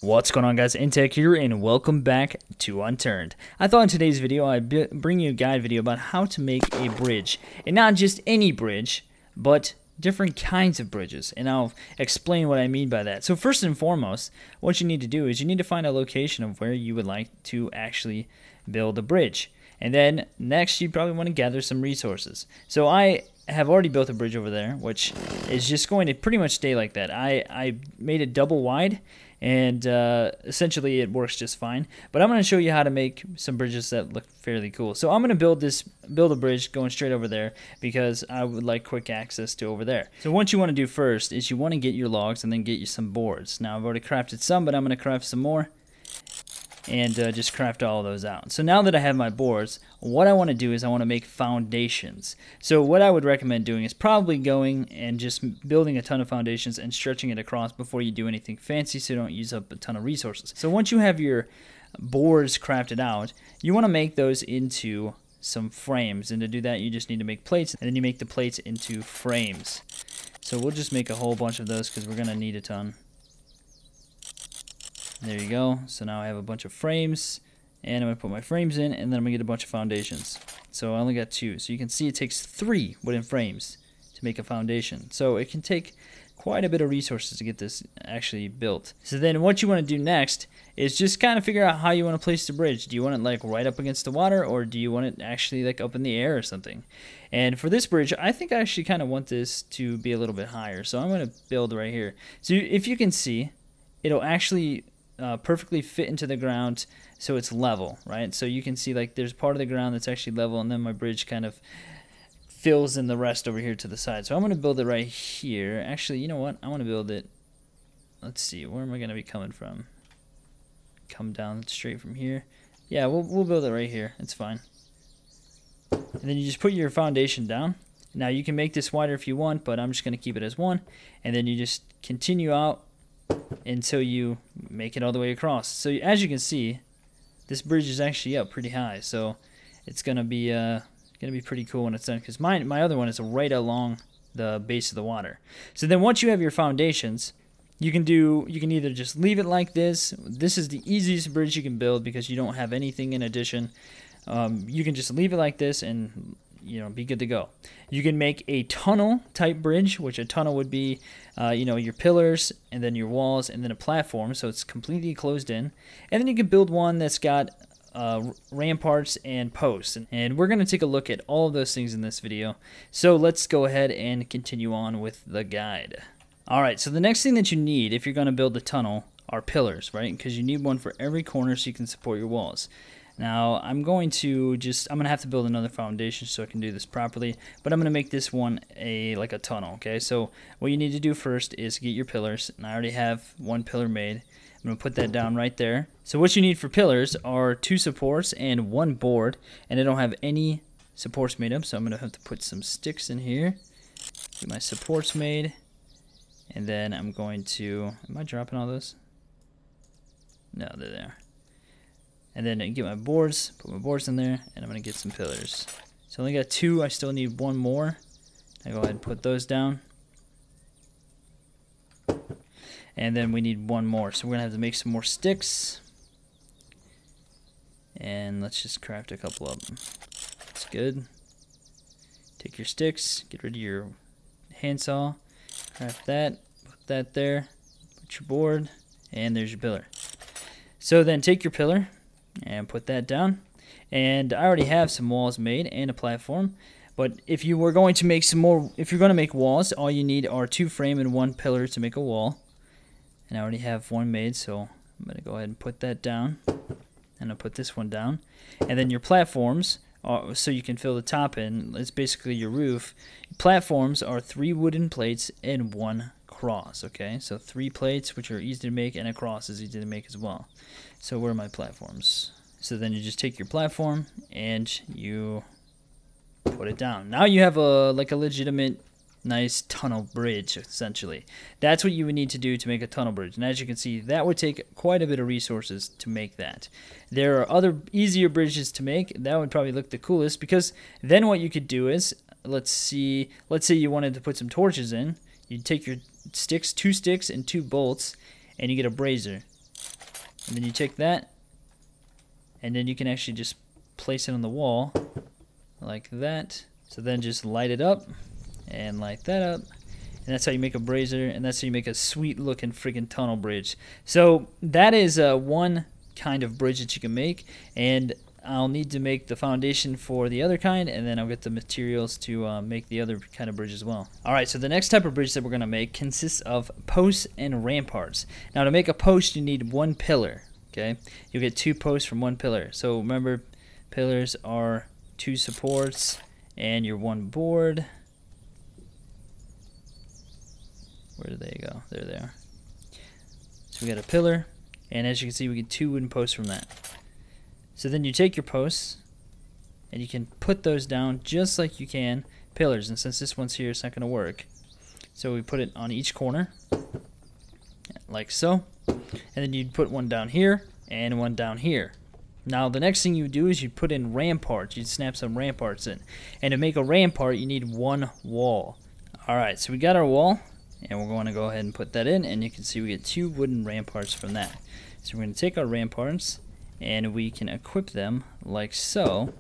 What's going on, guys? Intech here, and welcome back to Unturned. I thought in today's video I'd bring you a guide video about how to make a bridge, and not just any bridge, but different kinds of bridges, and I'll explain what I mean by that. So first and foremost, what you need to do is you need to find a location of where you would like to actually build a bridge. And then next, you probably want to gather some resources. So I have already built a bridge over there, which is just going to pretty much stay like that. I made it double wide, and essentially it works just fine. But I'm going to show you how to make some bridges that look fairly cool. So I'm going to build a bridge going straight over there because I would like quick access to over there. So what you want to do first is you want to get your logs and then get you some boards. Now I've already crafted some, but I'm going to craft some more and just craft all those out. So now that I have my boards, what I want to do is I want to make foundations. So what I would recommend doing is probably going and just building a ton of foundations and stretching it across before you do anything fancy, so you don't use up a ton of resources. So once you have your boards crafted out, you want to make those into some frames, and to do that you just need to make plates, and then you make the plates into frames. So we'll just make a whole bunch of those because we're going to need a ton. There you go. So now I have a bunch of frames, and I'm going to put my frames in, and then I'm going to get a bunch of foundations. So I only got 2. So you can see it takes 3 wooden frames to make a foundation. So it can take quite a bit of resources to get this actually built. So then what you want to do next is just kind of figure out how you want to place the bridge. Do you want it like right up against the water, or do you want it actually like up in the air or something? And for this bridge, I think I actually kind of want this to be a little bit higher. So I'm going to build right here. So if you can see, it'll actually perfectly fit into the ground, so it's level, right? So you can see like there's part of the ground that's actually level, and then my bridge kind of fills in the rest over here to the side. So I'm going to build it right here. Actually, you know what? I want to build it, let's see, where am I going to be coming from? Come down straight from here. Yeah, we'll build it right here. It's fine. And then you just put your foundation down. Now you can make this wider if you want, but I'm just going to keep it as 1. And then you just continue out until you make it all the way across. So as you can see, this bridge is actually up pretty high, so it's gonna be pretty cool when it's done, because my other one is right along the base of the water. So then once you have your foundations, you can either just leave it like this. This is the easiest bridge you can build because you don't have anything in addition. You can just leave it like this and be good to go. You can make a tunnel type bridge, which a tunnel would be your pillars and then your walls and then a platform, so it's completely closed in. And then you can build one that's got ramparts and posts, and we're going to take a look at all of those things in this video. So let's go ahead and continue on with the guide. Alright, so the next thing that you need if you're going to build a tunnel are pillars, right? Because you need one for every corner so you can support your walls. Now I'm going to have to build another foundation so I can do this properly, but I'm going to make this one like a tunnel, okay? So what you need to do first is get your pillars, and I already have 1 pillar made. I'm going to put that down right there. So what you need for pillars are 2 supports and 1 board, and I don't have any supports made up, so I'm going to have to put some sticks in here, get my supports made, and then I'm going to, am I dropping all those? No, they're there. And then I get my boards, put my boards in there, and I'm going to get some pillars. So I only got 2, I still need 1 more. I go ahead and put those down. And then we need 1 more. So we're going to have to make some more sticks. And let's just craft a couple of them. That's good. Take your sticks, get rid of your handsaw, craft that, put that there, put your board, and there's your pillar. So then take your pillar and put that down, and I already have some walls made and a platform. But if you were going to make some more, if you're going to make walls, all you need are 2 frame and 1 pillar to make a wall, and I already have 1 made, so I'm going to go ahead and put that down, and I'll put this one down. And then your platforms are, so you can fill the top in, it's basically your roof. Platforms are 3 wooden plates and 1 cross, okay? So 3 plates, which are easy to make, and a cross is easy to make as well. So where are my platforms? So then you just take your platform and you put it down. Now you have a legitimate nice tunnel bridge, essentially. That's what you would need to do to make a tunnel bridge. And as you can see, that would take quite a bit of resources to make that. There are other easier bridges to make. That would probably look the coolest, because then what you could do is let's say you wanted to put some torches in. You'd take your sticks, 2 sticks and 2 bolts, and you get a brazier. And then you take that, and then you can actually just place it on the wall like that. So then just light it up and light that up. And that's how you make a brazier, and that's how you make a sweet looking friggin' tunnel bridge. So that is one kind of bridge that you can make, and I'll need to make the foundation for the other kind, and then I'll get the materials to make the other kind of bridge as well. Alright, so the next type of bridge that we're going to make consists of posts and ramparts. Now to make a post you need 1 pillar, okay? You'll get 2 posts from 1 pillar. So remember, pillars are 2 supports and your 1 board. Where do they go? There they are. So we got a pillar, and as you can see we get 2 wooden posts from that. So then you take your posts and you can put those down just like you can pillars, and since this one's here it's not going to work. So we put it on each corner like so, and then you'd put one down here and one down here. Now the next thing you do is you put in ramparts. You'd snap some ramparts in, and to make a rampart you need 1 wall. Alright, so we got our wall, and we're going to go ahead and put that in, and you can see we get 2 wooden ramparts from that. So we're going to take our ramparts and we can equip them like so,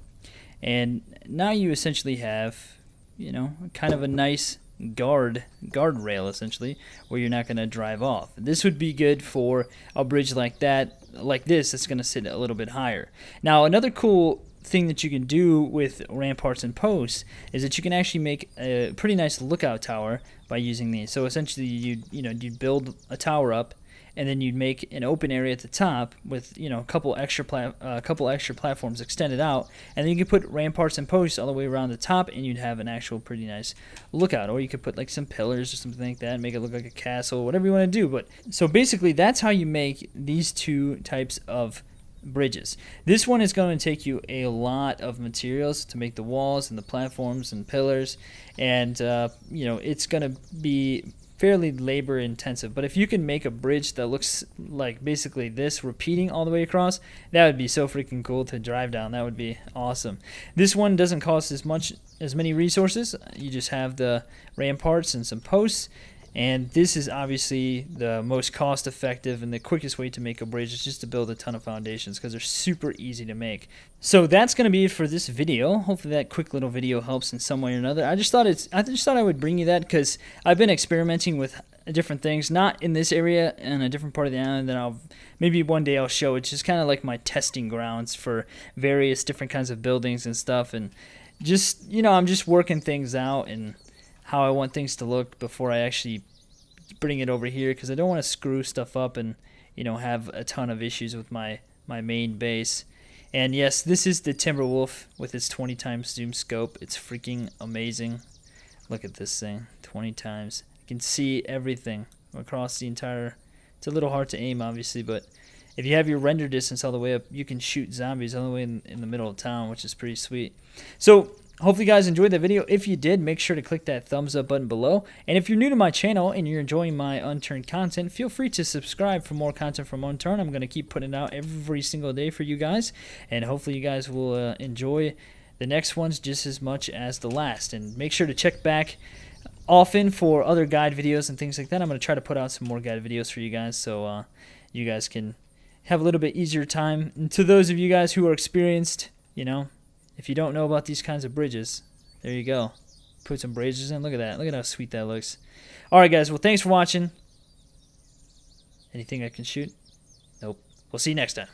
and now you essentially have, you know, kind of a nice guardrail essentially, where you're not going to drive off. This would be good for a bridge like that, like this, that's going to sit a little bit higher. Now another cool thing that you can do with ramparts and posts is that you can actually make a pretty nice lookout tower by using these. So essentially you'd build a tower up, and then you'd make an open area at the top with, you know, a couple extra platforms extended out, and then you could put ramparts and posts all the way around the top, and you'd have an actual pretty nice lookout. Or you could put like some pillars or something like that and make it look like a castle, whatever you want to do. But so basically that's how you make these 2 types of bridges. This one is going to take you a lot of materials to make the walls and the platforms and pillars, and you know, it's going to be fairly labor intensive. But if you can make a bridge that looks like basically this, repeating all the way across, that would be so freaking cool to drive down. That would be awesome. This one doesn't cost as many resources. You just have the ramparts and some posts, and this is obviously the most cost effective and the quickest way to make a bridge is just to build a ton of foundations, because they're super easy to make. So that's going to be it for this video. Hopefully that quick little video helps in some way or another. I just thought I would bring you that because I've been experimenting with different things, not in this area, in a different part of the island that maybe one day I'll show. It's just kind of like my testing grounds for various different kinds of buildings and stuff, and just, you know, I'm just working things out and how I want things to look before I actually bring it over here, because I don't want to screw stuff up and, you know, have a ton of issues with my main base. And yes, this is the Timberwolf with its 20 times zoom scope. It's freaking amazing. Look at this thing, 20 times. You can see everything across the entire. It's a little hard to aim obviously, but if you have your render distance all the way up, you can shoot zombies all the way in the middle of town, which is pretty sweet. So hopefully you guys enjoyed that video. If you did, make sure to click that thumbs up button below. And if you're new to my channel and you're enjoying my Unturned content, feel free to subscribe for more content from Unturned. I'm going to keep putting it out every single day for you guys. And hopefully you guys will enjoy the next ones just as much as the last. And make sure to check back often for other guide videos and things like that. I'm going to try to put out some more guide videos for you guys, so you guys can have a little bit easier time. And to those of you guys who are experienced, you know, if you don't know about these kinds of bridges, there you go. Put some braziers in. Look at that. Look at how sweet that looks. Alright guys, well thanks for watching. Anything I can shoot? Nope. We'll see you next time.